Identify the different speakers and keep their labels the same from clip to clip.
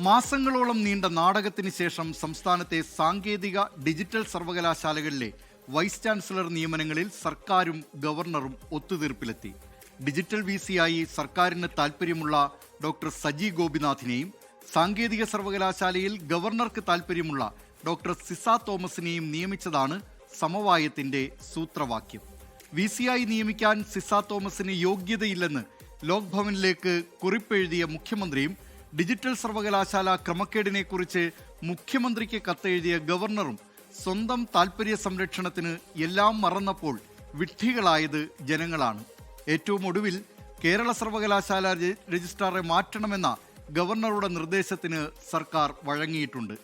Speaker 1: മാസങ്ങളോളം നീണ്ട നാടകത്തിന് ശേഷം സംസ്ഥാനത്തെ സാങ്കേതിക ഡിജിറ്റൽ സർവകലാശാലകളിലെ വൈസ് ചാൻസലർ നിയമനങ്ങളിൽ സർക്കാരും ഗവർണറും ഒത്തുതീർപ്പിലെത്തി. ഡിജിറ്റൽ വിസിയായി സർക്കാരിന് താൽപ്പര്യമുള്ള ഡോക്ടർ സജി ഗോപിനാഥിനെയും സാങ്കേതിക സർവകലാശാലയിൽ ഗവർണർക്ക് താൽപ്പര്യമുള്ള ഡോക്ടർ സിസ തോമസിനെയും നിയമിച്ചതാണ് സമവായത്തിന്റെ സൂത്രവാക്യം. വിസിയായി നിയമിക്കാൻ സിസ തോമസിന് യോഗ്യതയില്ലെന്ന് ലോക് ഭവനിലേക്ക് കുറിപ്പെഴുതിയ മുഖ്യമന്ത്രിയും ഡിജിറ്റൽ സർവകലാശാല ക്രമക്കേടിനെക്കുറിച്ച് മുഖ്യമന്ത്രിക്ക് കത്തെഴുതിയ ഗവർണറും സ്വന്തം താൽപ്പര്യ സംരക്ഷണത്തിന് എല്ലാം മറന്നപ്പോൾ വിഡ്ഢികളായത് ജനങ്ങളാണ്. ഏറ്റവും ഒടുവിൽ കേരള സർവകലാശാല രജിസ്ട്രാറെ മാറ്റണമെന്ന ഗവർണറുടെ നിർദ്ദേശത്തിന് സർക്കാർ വഴങ്ങിയിട്ടുണ്ട്.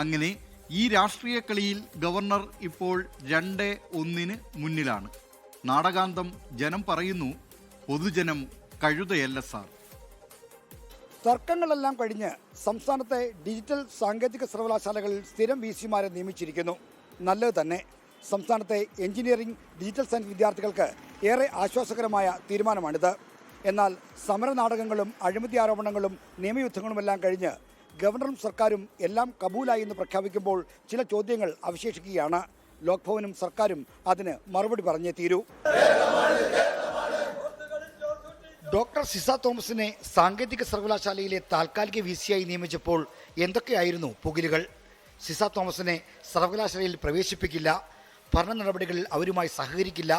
Speaker 1: അങ്ങനെ ഈ രാഷ്ട്രീയ കളിയിൽ ഗവർണർ ഇപ്പോൾ 2-1 മുന്നിലാണ്. നാടകാന്തം ജനം പറയുന്നു, പൊതുജനം കഴുതയല്ല സാർ.
Speaker 2: തർക്കങ്ങളെല്ലാം കഴിഞ്ഞ് സംസ്ഥാനത്തെ ഡിജിറ്റൽ സാങ്കേതിക സർവകലാശാലകളിൽ സ്ഥിരം വിസിമാരെ നിയമിച്ചിരിക്കുന്നു. നല്ലത് തന്നെ. സംസ്ഥാനത്തെ എഞ്ചിനീയറിംഗ്, ഡിജിറ്റൽ സയൻസ് വിദ്യാർത്ഥികൾക്ക് ഏറെ ആശ്വാസകരമായ തീരുമാനമാണിത്. എന്നാൽ സമരനാടകങ്ങളും അഴിമതി ആരോപണങ്ങളും നിയമയുദ്ധങ്ങളുമെല്ലാം കഴിഞ്ഞ് ഗവർണറും സർക്കാരും എല്ലാം കബൂലായി എന്ന് പ്രഖ്യാപിക്കുമ്പോൾ ചില ചോദ്യങ്ങൾ അവശേഷിക്കുകയാണ്. ലോക് ഭവനും സർക്കാരും അതിന് മറുപടി പറഞ്ഞേ തീരൂ. ഡോക്ടർ സിസ തോമസിനെ സാങ്കേതിക സർവകലാശാലയിലെ താൽക്കാലിക വിസിയായി നിയമിച്ചപ്പോൾ എന്തൊക്കെയായിരുന്നു പുകിലുകൾ? സിസ തോമസിനെ സർവകലാശാലയിൽ പ്രവേശിപ്പിക്കില്ല, ഭരണ നടപടികളിൽ അവരുമായി സഹകരിക്കില്ല,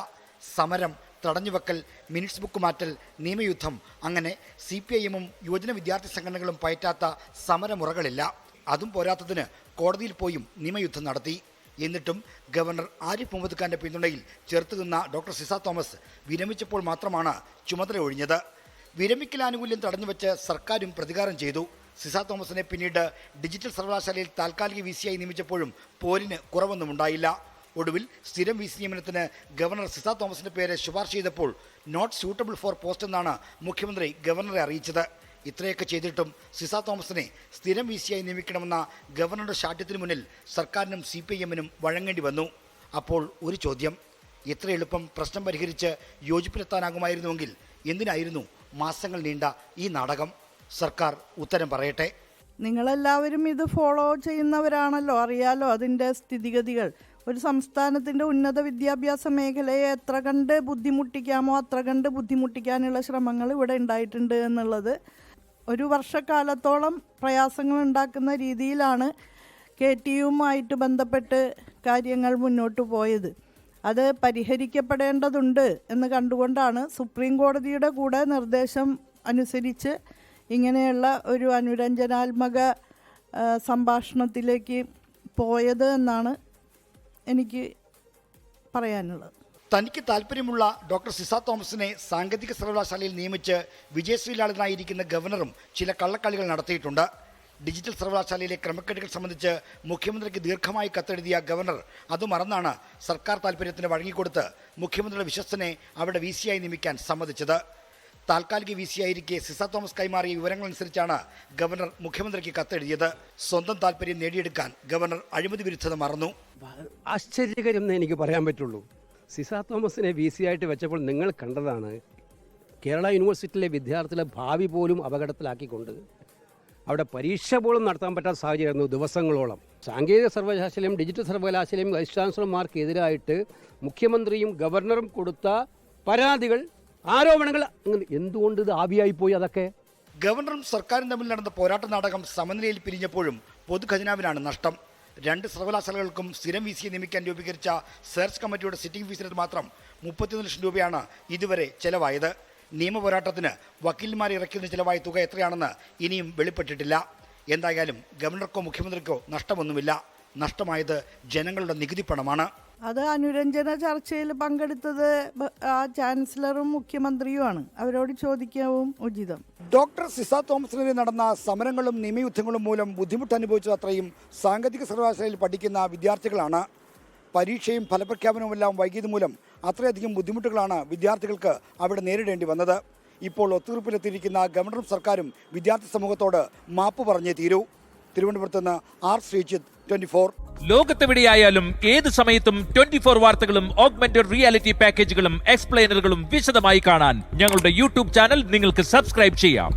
Speaker 2: സമരം, തടഞ്ഞുവെക്കൽ, മിനിറ്റ്സ് ബുക്ക് മാറ്റൽ, നിയമയുദ്ധം, അങ്ങനെ CPIM-ഉം യുവജന വിദ്യാർത്ഥി സംഘടനകളും പയറ്റാത്ത സമരമുറകളില്ല. അതും പോരാത്തതിന് കോടതിയിൽ പോയും നിയമയുദ്ധം നടത്തി. എന്നിട്ടും ഗവർണർ ആരിഫ് മുഹമ്മദ് ഖാന്റെ പിന്തുണയിൽ ചെറുത്തുനിന്ന ഡോക്ടർ സിസ തോമസ് വിരമിച്ചപ്പോൾ മാത്രമാണ് ചുമതല ഒഴിഞ്ഞത്. വിരമിക്കലാനുകൂല്യം തടഞ്ഞുവെച്ച് സർക്കാരും പ്രതികാരം ചെയ്തു. സിസ തോമസിനെ പിന്നീട് ഡിജിറ്റൽ സർവകലാശാലയിൽ താൽക്കാലിക വിസിയായി നിയമിച്ചപ്പോഴും പോരിന് കുറവൊന്നുമുണ്ടായില്ല. ഒടുവിൽ സ്ഥിരം വിസി നിയമനത്തിന് ഗവർണർ സിസ തോമസിന്റെ പേര് ശുപാർശ ചെയ്തപ്പോൾ നോട്ട് സ്യൂട്ടബിൾ ഫോർ പോസ്റ്റ് എന്നാണ് മുഖ്യമന്ത്രി ഗവർണറെ അറിയിച്ചത്. ഇത്രയൊക്കെ ചെയ്തിട്ടും സിസ തോമസിനെ സ്ഥിരം വിസിയായി നിയമിക്കണമെന്ന ഗവർണറുടെ ശാഠ്യത്തിന് മുന്നിൽ സർക്കാരിനും CPIM-നും വഴങ്ങേണ്ടി വന്നു. അപ്പോൾ ഒരു ചോദ്യം, ഇത്ര എളുപ്പം പ്രശ്നം പരിഹരിച്ച് യോജിപ്പിലെത്താനാകുമായിരുന്നുവെങ്കിൽ എന്തിനായിരുന്നു മാസങ്ങൾ നീണ്ട ഈ നാടകം? സർക്കാർ ഉത്തരം പറയട്ടെ.
Speaker 3: നിങ്ങളെല്ലാവരും ഇത് ഫോളോ ചെയ്യുന്നവരാണല്ലോ, അറിയാലോ അതിൻ്റെ സ്ഥിതിഗതികൾ. ഒരു സംസ്ഥാനത്തിൻ്റെ ഉന്നത വിദ്യാഭ്യാസ മേഖലയെ എത്ര കണ്ട് ബുദ്ധിമുട്ടിക്കാമോ അത്ര കണ്ട് ബുദ്ധിമുട്ടിക്കാനുള്ള ശ്രമങ്ങൾ ഇവിടെ ഉണ്ടായിട്ടുണ്ട് എന്നുള്ളത് ഒരു വർഷക്കാലത്തോളം പ്രയാസങ്ങൾ ഉണ്ടാക്കുന്ന രീതിയിലാണ് KTU-വുമായിട്ട് ബന്ധപ്പെട്ട് കാര്യങ്ങൾ മുന്നോട്ട് പോയത്. അത് പരിഹരിക്കപ്പെടേണ്ടതുണ്ട് എന്ന് കണ്ടുകൊണ്ടാണ് സുപ്രീം കോടതിയുടെ കൂടെ നിർദ്ദേശം അനുസരിച്ച് ഇങ്ങനെയുള്ള ഒരു അനുരഞ്ജനാത്മക സംഭാഷണത്തിലേക്ക് പോയത് എന്നാണ് എനിക്ക് പറയാനുള്ളത്.
Speaker 2: തനിക്ക് താല്പര്യമുള്ള ഡോക്ടർ സിസ തോമസിനെ സാങ്കേതിക സർവകലാശാലയിൽ നിയമിച്ച് വിജയശ്രീലാളിതനായിരിക്കുന്ന ഗവർണറും ചില കള്ളക്കളികൾ നടത്തിയിട്ടുണ്ട്. ഡിജിറ്റൽ സർവകലാശാലയിലെ ക്രമക്കേടുകൾ സംബന്ധിച്ച് മുഖ്യമന്ത്രിക്ക് ദീർഘമായി കത്തെഴുതിയ ഗവർണർ അത് മറന്നാണ് സർക്കാർ താല്പര്യത്തിന് വഴങ്ങിക്കൊടുത്ത് മുഖ്യമന്ത്രിയുടെ വിശ്വസ്തനെ അവിടെ വിസിയായി നിയമിക്കാൻ സമ്മതിച്ചത്. താൽക്കാലിക വിസിയായിരിക്കെ സിസ തോമസ് കൈമാറിയ വിവരങ്ങളനുസരിച്ചാണ് ഗവർണർ മുഖ്യമന്ത്രിക്ക് കത്തെഴുതിയത്. സ്വന്തം താല്പര്യം നേടിയെടുക്കാൻ ഗവർണർ അഴിമതി വിരുദ്ധത മറന്നു.
Speaker 4: ആശ്ചര്യകരം എന്നേ എനിക്ക് പറയാൻ പറ്റുള്ളൂ. സിസ തോമസിനെ വിസിയായിട്ട് വെച്ചപ്പോൾ നിങ്ങൾ കണ്ടതാണ് കേരള യൂണിവേഴ്സിറ്റിയിലെ വിദ്യാർത്ഥികളെ ഭാവി പോലും അപകടത്തിലാക്കിക്കൊണ്ട് അവിടെ പരീക്ഷ പോലും നടത്താൻ പറ്റാത്ത സാഹചര്യമായിരുന്നു ദിവസങ്ങളോളം. സാങ്കേതിക സർവകലാശാലയും ഡിജിറ്റൽ സർവകലാശാലയും വൈസ് ചാൻസലർമാർക്കെതിരായിട്ട് മുഖ്യമന്ത്രിയും ഗവർണറും കൊടുത്ത പരാതികൾ, ആരോപണങ്ങൾ എന്തുകൊണ്ട് ഇത് ആവിയായിപ്പോയി? അതൊക്കെ
Speaker 2: ഗവർണറും സർക്കാരും തമ്മിൽ നടന്ന പോരാട്ട നാടകം സമനിലയിൽ പിരിഞ്ഞപ്പോഴും പൊതുഖജനാവിനാണ് നഷ്ടം. 2 സർവകലാശാലകൾക്കും സ്ഥിരം വിസിയെ നിയമിക്കാൻ രൂപീകരിച്ച സെർച്ച് കമ്മിറ്റിയുടെ സിറ്റിംഗ് ഫീസിന് മാത്രം 31 ലക്ഷം രൂപയാണ് ഇതുവരെ ചെലവായത്. നിയമപോരാട്ടത്തിന് വക്കീൽമാരെ ഇറക്കിയതിന് ചിലവായ തുക എത്രയാണെന്ന് ഇനിയും വെളിപ്പെട്ടിട്ടില്ല. എന്തായാലും ഗവർണർക്കോ മുഖ്യമന്ത്രിക്കോ നഷ്ടമൊന്നുമില്ല. നഷ്ടമായത് ജനങ്ങളുടെ നികുതി പണമാണ്.
Speaker 3: അത് അനുരഞ്ജന ചർച്ചയിൽ പങ്കെടുത്തത് ആ ചാൻസലറും മുഖ്യമന്ത്രിയുമാണ്. അവരോട് ചോദിക്കാവും ഉചിതം.
Speaker 2: ഡോക്ടർ സിസ തോമസിനെതിരെ നടന്ന സമരങ്ങളും നിയമയുദ്ധങ്ങളും മൂലം ബുദ്ധിമുട്ട് അനുഭവിച്ചത് അത്രയും സാങ്കേതിക സർവകലാശാലയിൽ പഠിക്കുന്ന വിദ്യാർത്ഥികളാണ്. പരീക്ഷയും ഫലപ്രഖ്യാപനവുമെല്ലാം വൈകിയത് മൂലം അത്രയധികം ബുദ്ധിമുട്ടുകളാണ് വിദ്യാർത്ഥികൾക്ക് അവിടെ നേരിടേണ്ടി വന്നത്. ഇപ്പോൾ ഒത്തുതീർപ്പിലെത്തിയിരിക്കുന്ന ഗവർണറും സർക്കാരും വിദ്യാർത്ഥി സമൂഹത്തോട് മാപ്പ് പറഞ്ഞേ തീരൂ. തിരുവനന്തപുരത്ത് നിന്ന് R. ശ്രീജിത്ത്, 24.
Speaker 5: ലോകത്തെവിടെയായാലും ഏത് സമയത്തും 24 വാർത്തകളും ഓഗ്മെന്റഡ് റിയാലിറ്റി പാക്കേജുകളും എക്സ്പ്ലെയിനറുകളും വിശദമായി കാണാൻ ഞങ്ങളുടെ YouTube ചാനൽ നിങ്ങൾക്ക് സബ്സ്ക്രൈബ് ചെയ്യാം.